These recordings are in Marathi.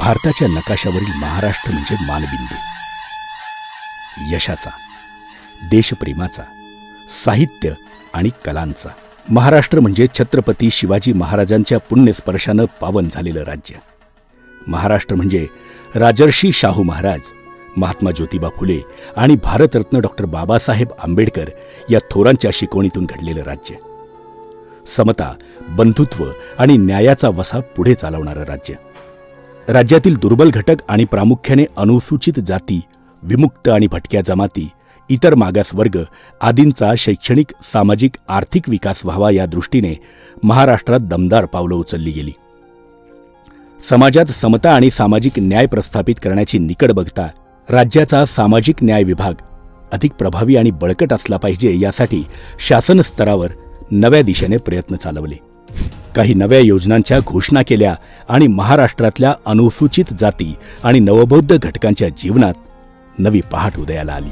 भारताच्या नकाशावरील महाराष्ट्र म्हणजे मानबिंदू. यशाचा, देशप्रेमाचा, साहित्य आणि कलांचा. महाराष्ट्र म्हणजे छत्रपती शिवाजी महाराजांच्या पुण्यस्पर्शानं पावन झालेलं राज्य. महाराष्ट्र म्हणजे राजर्षी शाहू महाराज, महात्मा ज्योतिबा फुले आणि भारतरत्न डॉक्टर बाबासाहेब आंबेडकर या थोरांच्या शिकवणीतून घडलेलं राज्य. समता, बंधुत्व आणि न्यायाचा वसा पुढे चालवणारं राज्य. राज्यातील दुर्बल घटक आणि प्रामुख्याने अनुसूचित जाती, विमुक्त आणि भटक्या जमाती, इतर मागासवर्ग आदींचा शैक्षणिक, सामाजिक, आर्थिक विकास व्हावा या दृष्टीने महाराष्ट्रात दमदार पावलं उचलली गेली. समाजात समता आणि सामाजिक न्याय प्रस्थापित करण्याची निकड बघता राज्याचा सामाजिक न्याय विभाग अधिक प्रभावी आणि बळकट असला पाहिजे यासाठी शासन स्तरावर नव्या दिशेने प्रयत्न चालवले. काही नव्या योजनांच्या घोषणा केल्या आणि महाराष्ट्रातल्या अनुसूचित जाती आणि नवबौद्ध घटकांच्या जीवनात नवी पहाट उदयाला आली.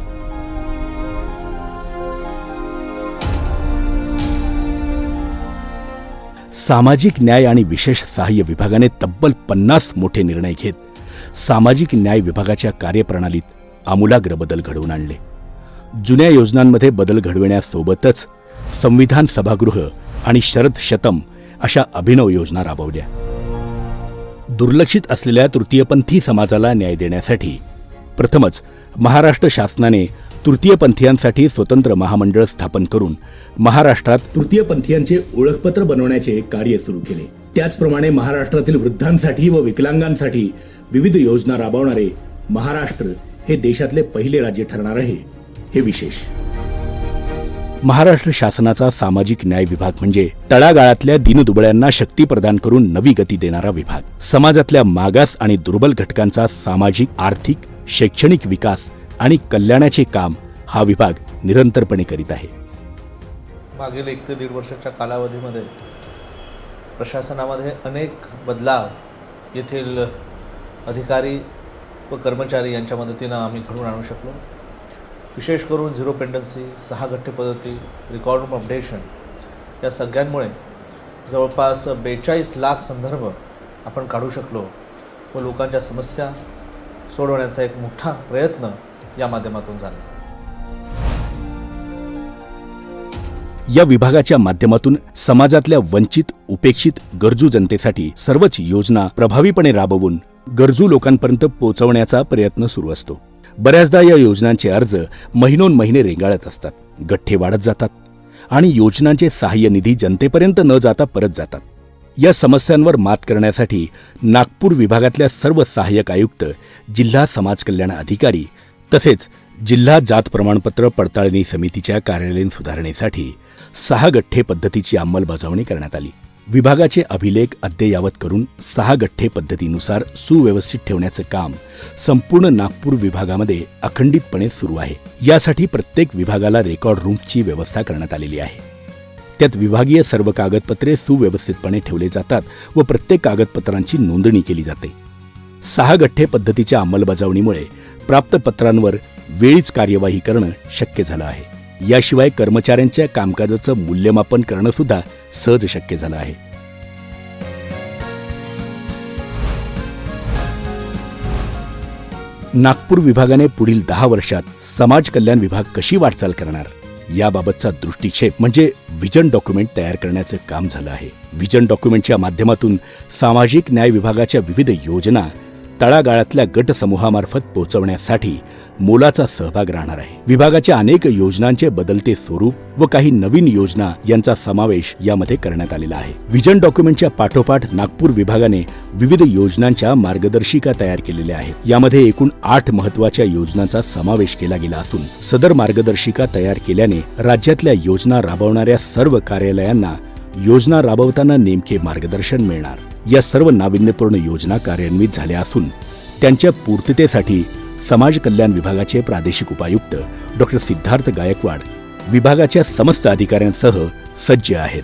सामाजिक न्याय आणि विशेष सहाय्य विभागाने तब्बल 50 मोठे निर्णय घेत सामाजिक न्याय विभागाच्या कार्यप्रणालीत आमूलाग्र बदल घडवून आणले. जुन्या योजनांमध्ये बदल घडविण्यासोबतच संविधान सभागृह आणि शरद शतम अशा अभिनव योजना राबवल्या. दुर्लक्षित असलेल्या तृतीयपंथी समाजाला न्याय देण्यासाठी प्रथमच महाराष्ट्र शासनाने तृतीयपंथीयांसाठी स्वतंत्र महामंडळ स्थापन करून महाराष्ट्रात तृतीयपंथीयांचे ओळखपत्र बनवण्याचे कार्य सुरू केले. त्याचप्रमाणे महाराष्ट्रातील वृद्धांसाठी व विकलांगांसाठी विविध योजना राबवणारे महाराष्ट्र हे देशातले पहिले राज्य ठरणार आहे, हे विशेष. महाराष्ट्र शासनाचा सामाजिक न्याय विभाग म्हणजे तळागाळातल्या दीनदुबळ्यांना शक्ती प्रदान करून नवी गती देणारा विभाग. समाजातल्या मागास आणि दुर्बल घटकांचा सामाजिक, आर्थिक, शैक्षणिक विकास आणि कल्याणाचे काम हा विभाग निरंतरपणे करीत आहे. मागील 1 ते 1.5 वर्षाच्या कालावधीमध्ये प्रशासनामध्ये अनेक बदलाव येथील अधिकारी व कर्मचारी यांच्या मदतीनं आम्ही घडवून आणू शकलो. विशेष करून झिरो पेंडन्सी, 6 गठ्ठे पद्धती, रेकॉर्ड रूम अपडेशन या सगळ्यांमुळे जवळपास 42 लाख संदर्भ आपण काढू शकलो व लोकांच्या समस्या सोडवण्याचा एक मोठा प्रयत्न या माध्यमातून झाला. या विभागाच्या माध्यमातून समाजातल्या वंचित, उपेक्षित, गरजू जनतेसाठी सर्वच योजना प्रभावीपणे राबवून गरजू लोकांपर्यंत पोहोचवण्याचा प्रयत्न सुरू असतो. बऱ्याचदा या योजनांचे अर्ज महिनोन महिने रेंगाळत असतात, गठ्ठे वाढत जातात आणि योजनांचे सहाय्य निधी जनतेपर्यंत न जाता परत जातात. या समस्यांवर मात करण्यासाठी नागपूर विभागातल्या सर्व सहाय्यक आयुक्त, जिल्हा समाज कल्याण अधिकारी तसेच जिल्हा जात प्रमाणपत्र पडताळणी समितीच्या कार्यालयीन सुधारणेसाठी 6 गठ्ठे पद्धतीची अंमलबजावणी करण्यात आली. विभागाचे अभिलेख अद्ययावत करून 6 गठ्ठे पद्धतीनुसार सुव्यवस्थित ठेवण्याचं काम संपूर्ण नागपूर विभागामध्ये अखंडितपणे सुरू आहे. यासाठी प्रत्येक विभागाला रेकॉर्ड रूम्सची व्यवस्था करण्यात आलेली आहे. त्यात विभागीय सर्व कागदपत्रे सुव्यवस्थितपणे ठेवले जातात व प्रत्येक कागदपत्रांची नोंदणी केली जाते. 6 गठ्ठे पद्धतीच्या अंमलबजावणीमुळे प्राप्त पत्रांवर वेळीच कार्यवाही करणं शक्य झालं आहे. याशिवाय कर्मचाऱ्यांच्या कामकाजाचं मूल्यमापन करणं सुद्धा सहज शक्य झालं आहे. नागपूर विभागाने पुढील 10 वर्षात समाज कल्याण विभाग कशी वाटचाल करणार याबाबतचा दृष्टिक्षेप म्हणजे व्हिजन डॉक्युमेंट तयार करण्याचं काम झालं आहे. व्हिजन डॉक्युमेंटच्या माध्यमातून सामाजिक न्याय विभागाच्या विविध योजना तळागाळातल्या गट समूहामार्फत पोहोचवण्यासाठी मोलाचा सहभाग राहणार आहे. विभागाच्या अनेक योजनांचे बदलते स्वरूप व काही नवीन योजना यांचा समावेश यामध्ये करण्यात आलेला आहे. व्हिजन डॉक्युमेंटच्या पाठोपाठ नागपूर विभागाने विविध योजनांच्या मार्गदर्शिका तयार केलेल्या आहेत. यामध्ये एकूण 8 महत्त्वाच्या योजनांचा समावेश केला गेला असून सदर मार्गदर्शिका तयार केल्याने राज्यातल्या योजना राबवणाऱ्या सर्व कार्यालयांना योजना राबवताना नेमके मार्गदर्शन मिळणार. या सर्व नाविन्यपूर्ण योजना कार्यान्वित झाल्या असून त्यांच्या पूर्ततेसाठी समाज कल्याण विभागाचे प्रादेशिक उपायुक्त डॉक्टर सिद्धार्थ गायकवाड विभागाच्या समस्त अधिकाऱ्यांसह सज्ज आहेत.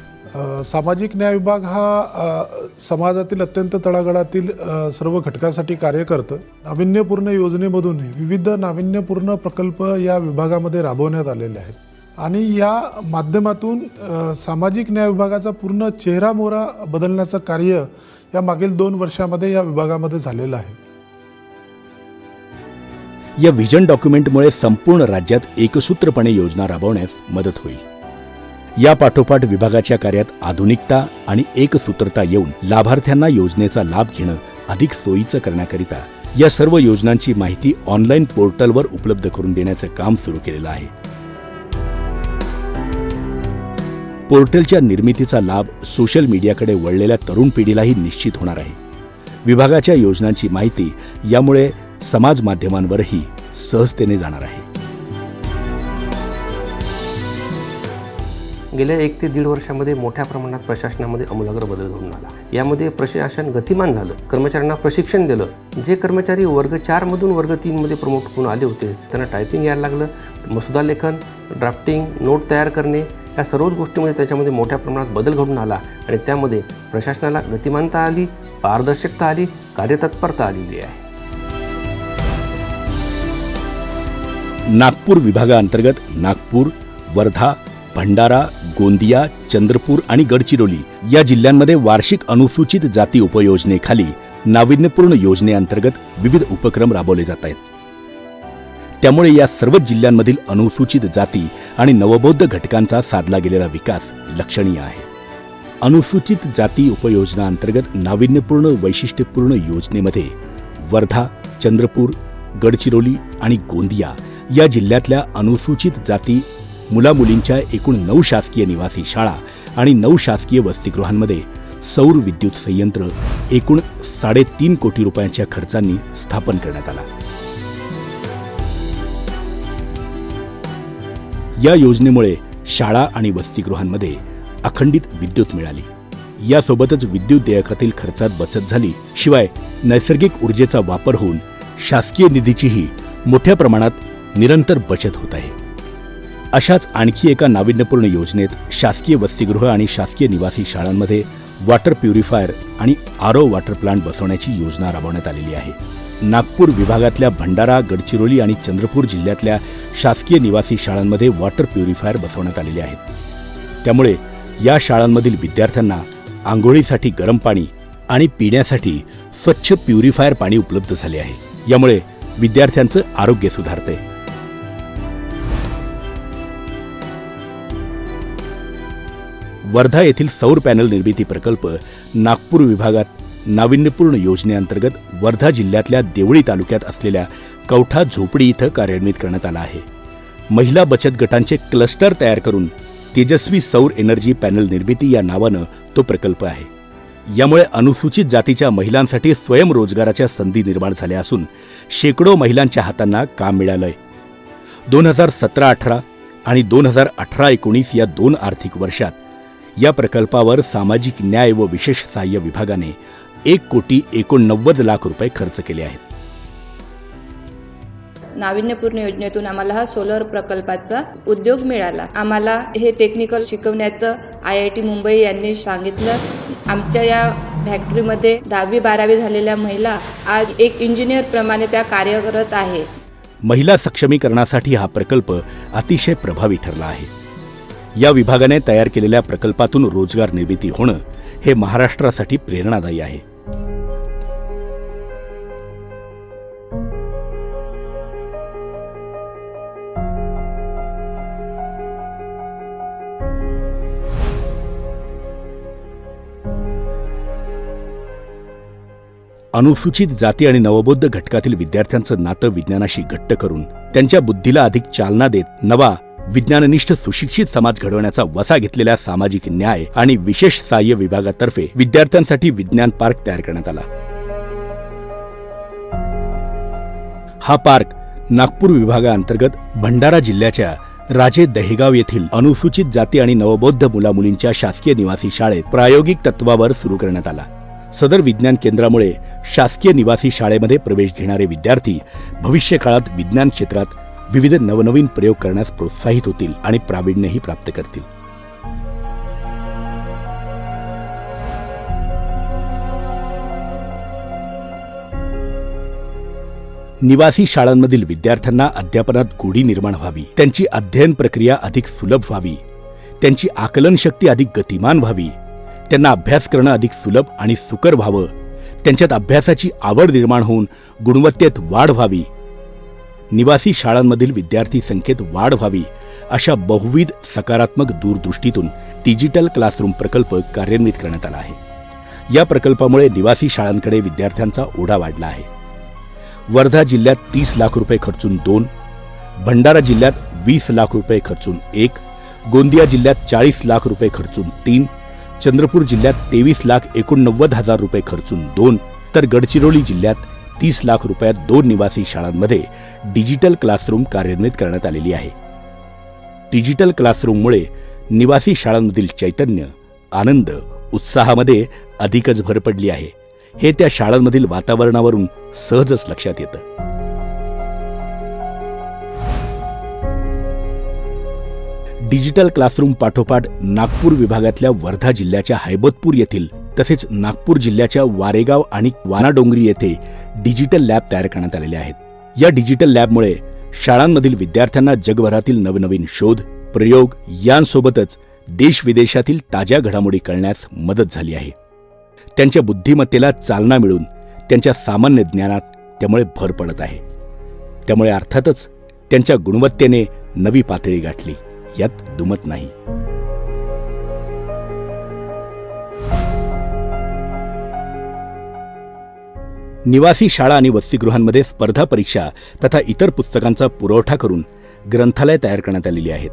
सामाजिक न्याय विभाग हा समाजातील अत्यंत तळागाळातील सर्व घटकांसाठी कार्य करतं. नाविन्यपूर्ण योजनेमधून विविध नाविन्यपूर्ण प्रकल्प या विभागामध्ये राबवण्यात आलेले आहेत आणि या माध्यमातून सामाजिक न्याय विभागाचा पूर्ण चेहरामोहरा बदलण्याचं कार्य या मागील 2 वर्षामध्ये या विभागामध्ये झालेलं आहे. या व्हिजन डॉक्युमेंटमुळे संपूर्ण राज्यात एकसूत्रपणे योजना राबवण्यास मदत होईल. या पाठोपाठ विभागाच्या कार्यात आधुनिकता आणि एकसूत्रता येऊन लाभार्थ्यांना योजनेचा लाभ घेणं अधिक सोयीचं करण्याकरिता या सर्व योजनांची माहिती ऑनलाईन पोर्टलवर उपलब्ध करून देण्याचं काम सुरू केलेलं आहे. पोर्टलच्या निर्मितीचा लाभ सोशल मीडियाकडे वळलेल्या तरुण पिढीलाही निश्चित होणार आहे. विभागाच्या योजनांची माहिती यामुळे समाज माध्यमांवरही सहजतेने जाणार आहे. गेल्या 1 ते 1.5 वर्षामध्ये मोठ्या प्रमाणात प्रशासनामध्ये आमूलाग्र बदल घडून आला. यामध्ये प्रशासन गतिमान झालं, कर्मचाऱ्यांना प्रशिक्षण दिलं. जे कर्मचारी वर्ग 4 मधून वर्ग 3 मध्ये प्रमोट होऊन आले होते त्यांना टायपिंग यायला लागलं, मसुदा लेखन, ड्राफ्टिंग, नोट तयार करणे या सर्वच गोष्टींमध्ये त्याच्यामध्ये मोठ्या प्रमाणात बदल घडून आला आणि त्यामध्ये प्रशासनाला गतिमानता आली, पारदर्शकता आली, कार्यतत्परता आलेली आहे. नागपूर विभागाअंतर्गत नागपूर, वर्धा, भंडारा, गोंदिया, चंद्रपूर आणि गडचिरोली या जिल्ह्यांमध्ये वार्षिक अनुसूचित जाती उपयोजनेखाली नाविन्यपूर्ण योजनेअंतर्गत विविध उपक्रम राबवले जात आहेत. त्यामुळे या सर्वच जिल्ह्यांमधील अनुसूचित जाती आणि नवबौद्ध घटकांचा साधला गेलेला विकास लक्षणीय आहे. अनुसूचित जाती उपयोजनाअंतर्गत नाविन्यपूर्ण वैशिष्ट्यपूर्ण योजनेमध्ये वर्धा, चंद्रपूर, गडचिरोली आणि गोंदिया या जिल्ह्यातल्या अनुसूचित जाती मुलामुलींच्या एकूण 9 शासकीय निवासी शाळा आणि 9 शासकीय वसतिगृहांमध्ये सौर विद्युत संयंत्र एकूण 3.5 कोटी रुपयांच्या खर्चांनी स्थापन करण्यात आला. या योजनेमुळे शाळा आणि वसतिगृहांमध्ये अखंडित विद्युत मिळाली. यासोबतच विद्युत देयकातील खर्चात बचत झाली. शिवाय नैसर्गिक ऊर्जेचा वापर होऊन शासकीय निधीचीही मोठ्या प्रमाणात निरंतर बचत होत आहे. अशाच आणखी एका नाविन्यपूर्ण योजनेत शासकीय वसतिगृह आणि शासकीय निवासी शाळांमध्ये वॉटर प्युरिफायर आणि आरओ वॉटर प्लांट बसवण्याची योजना राबवण्यात आलेली आहे. नागपूर विभागातल्या भंडारा, गडचिरोली आणि चंद्रपूर जिल्ह्यातल्या शासकीय निवासी शाळांमध्ये वॉटर प्युरिफायर बसवण्यात आलेले आहेत. त्यामुळे या शाळांमधील विद्यार्थ्यांना आंघोळीसाठी गरम पाणी आणि पिण्यासाठी स्वच्छ प्युरिफायर पाणी उपलब्ध झाले आहे. यामुळे विद्यार्थ्यांचं आरोग्य सुधारते. वर्धा येथील सौर पॅनल निर्मिती प्रकल्प नागपूर विभागात नाविन्यपूर्ण योजनेअंतर्गत वर्धा जिल्ह्यातल्या देवळी तालुक्यात असलेल्या कवठा झोपडी इथं कार्यान्वित करण्यात आला आहे. महिला बचत गटांचे क्लस्टर तयार करून तेजस्वी सौर एनर्जी पॅनल निर्मिती या नावानं तो प्रकल्प आहे. यामुळे अनुसूचित जातीच्या महिलांसाठी स्वयंरोजगाराच्या संधी निर्माण झाल्या असून शेकडो महिलांच्या हातांना काम मिळालंय. 2017-18 आणि 2018-19 या 2 आर्थिक वर्षात या प्रकल्पावर सामाजिक न्याय व विशेष सहाय्य विभागाने 1,89,00,000 रुपये खर्च केले आहेत. नाविन्यपूर्ण योजनेतून आम्हाला हा सोलर प्रकल्पाचा उद्योग मिळाला. आम्हाला हे टेक्निकल शिकवण्याचं IIT मुंबई यांनी सांगितलं. आमच्या या फॅक्टरीमध्ये 10वी-12वी झालेल्या महिला आज एक इंजिनियर प्रमाणे त्या कार्यरत आहे. महिला सक्षमीकरणासाठी हा प्रकल्प अतिशय प्रभावी ठरला आहे. या विभागाने तयार केलेल्या प्रकल्पातून रोजगार निर्मिती होणं हे महाराष्ट्रासाठी प्रेरणादायी आहे. अनुसूचित जाती आणि नवबौद्ध घटकातील विद्यार्थ्यांचं नातं विज्ञानाशी घट्ट करून त्यांच्या बुद्धीला अधिक चालना देत नवा विज्ञाननिष्ठ सुशिक्षित समाज घडवण्याचा वसा घेतलेल्या सामाजिक न्याय आणि विशेष सहाय्य विभागातर्फे विद्यार्थ्यांसाठी विज्ञान पार्क तयार करण्यात आला. हा पार्क नागपूर विभागाअंतर्गत भंडारा जिल्ह्याच्या राजे दहेगाव येथील अनुसूचित जाती आणि नवबौद्ध मुलामुलींच्या शासकीय निवासी शाळेत प्रायोगिक तत्वावर सुरू करण्यात आला. सदर विज्ञान केंद्रामुळे शासकीय निवासी शाळेमध्ये प्रवेश घेणारे विद्यार्थी भविष्यकाळात विज्ञान क्षेत्रात विविध नवनवीन प्रयोग करण्यास प्रोत्साहित होतील आणि प्रावीण्यही प्राप्त करतील. निवासी शाळांमधील विद्यार्थ्यांना अध्यापनात गोडी निर्माण व्हावी, त्यांची अध्ययन प्रक्रिया अधिक सुलभ व्हावी, त्यांची आकलन शक्ती अधिक गतिमान व्हावी, त्यांना अभ्यास करणं अधिक सुलभ आणि सुकर व्हावं, त्यांच्यात अभ्यासाची आवड निर्माण होऊन गुणवत्तेत वाढ व्हावी, निवासी शाळांमधील विद्यार्थी संख्येत वाढ व्हावी, अशा बहुविध सकारात्मक दूरदृष्टीतून डिजिटल क्लासरूम प्रकल्प कार्यान्वित करण्यात आला आहे. या प्रकल्पामुळे निवासी शाळांकडे विद्यार्थ्यांचा ओढा वाढला आहे. वर्धा जिल्ह्यात 30 लाख रुपये खर्चून 2, भंडारा जिल्ह्यात 20 लाख रुपये खर्चून 1, गोंदिया जिल्ह्यात 40 लाख रुपये खर्चून 3, चंद्रपूर जिल्ह्यात 23,89,000 रुपये खर्चून 2, तर गडचिरोली जिल्ह्यात 30 लाख रुपयात 2 निवासी शाळांमध्ये डिजिटल क्लासरूम कार्यान्वित करण्यात आलेली आहे. डिजिटल क्लासरूममुळे निवासी शाळांमधील चैतन्य, आनंद, उत्साहामध्ये अधिकच भर पडली आहे. हे त्या शाळांमधील वातावरणावरून सहजच लक्षात येतं. डिजिटल क्लासरूम पाठोपाठ नागपूर विभागातल्या वर्धा जिल्ह्याच्या हैबतपूर येथील तसेच नागपूर जिल्ह्याच्या वारेगाव आणि वानाडोंगरी येथे डिजिटल लॅब तयार करण्यात आलेले आहेत. या डिजिटल लॅबमुळे शाळांमधील विद्यार्थ्यांना जगभरातील नवनवीन शोध, प्रयोग यांसोबतच देश विदेशातील ताज्या घडामोडी कळण्यास मदत झाली आहे. त्यांच्या बुद्धिमत्तेला चालना मिळून त्यांच्या सामान्य ज्ञानात त्यामुळे भर पडत आहे. त्यामुळे अर्थातच त्यांच्या गुणवत्तेने नवी पातळी गाठली, यात दुमत नाही. निवासी शाळा आणि वसतिगृहांमध्ये स्पर्धा परीक्षा तथा इतर पुस्तकांचा पुरवठा करून ग्रंथालय तयार करण्यात आलेली आहेत.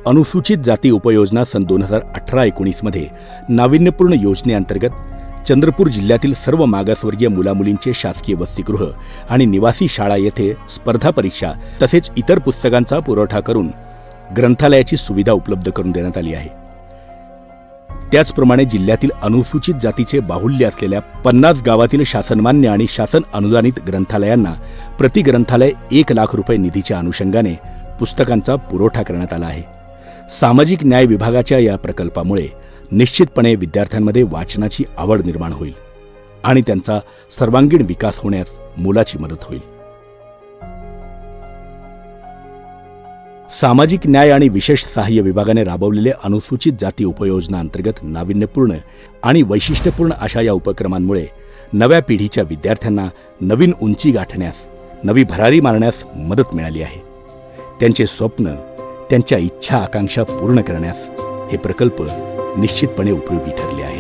अनुसूचित जाती उपयोजना सन 2018-19 मध्ये नाविन्यपूर्ण योजनेअंतर्गत चंद्रपूर जिल्ह्यातील सर्व मागासवर्गीय मुलामुलींचे शासकीय वसतिगृह आणि निवासी शाळा येथे स्पर्धा परीक्षा तसेच इतर पुस्तकांचा पुरवठा करून ग्रंथालयाची सुविधा उपलब्ध करून देण्यात आली आहे. त्याचप्रमाणे जिल्ह्यातील अनुसूचित जातीचे बाहुल्य असलेल्या 50 गावातील शासनमान्य आणि शासन अनुदानित ग्रंथालयांना प्रति ग्रंथालय 1 लाख रुपये निधीच्या अनुषंगाने पुस्तकांचा पुरवठा करण्यात आला आहे. सामाजिक न्याय विभागाच्या या प्रकल्पामुळे निश्चितपणे विद्यार्थ्यांमध्ये वाचनाची आवड निर्माण होईल आणि त्यांचा सर्वांगीण विकास होण्यास मोलाची मदत होईल. सामाजिक न्याय आणि विशेष सहाय्य विभागाने राबवलेले अनुसूचित जाती उपयोजना अंतर्गत नाविन्यपूर्ण आणि वैशिष्ट्यपूर्ण अशा या उपक्रमांमुळे नव्या पिढीच्या विद्यार्थ्यांना नवीन उंची गाठण्यास, नवी भरारी मारण्यास मदत मिळाली आहे. त्यांचे स्वप्न, त्यांच्या इच्छा आकांक्षा पूर्ण करण्यास हे प्रकल्प निश्चितपणे उपयोगी ठरले आहे.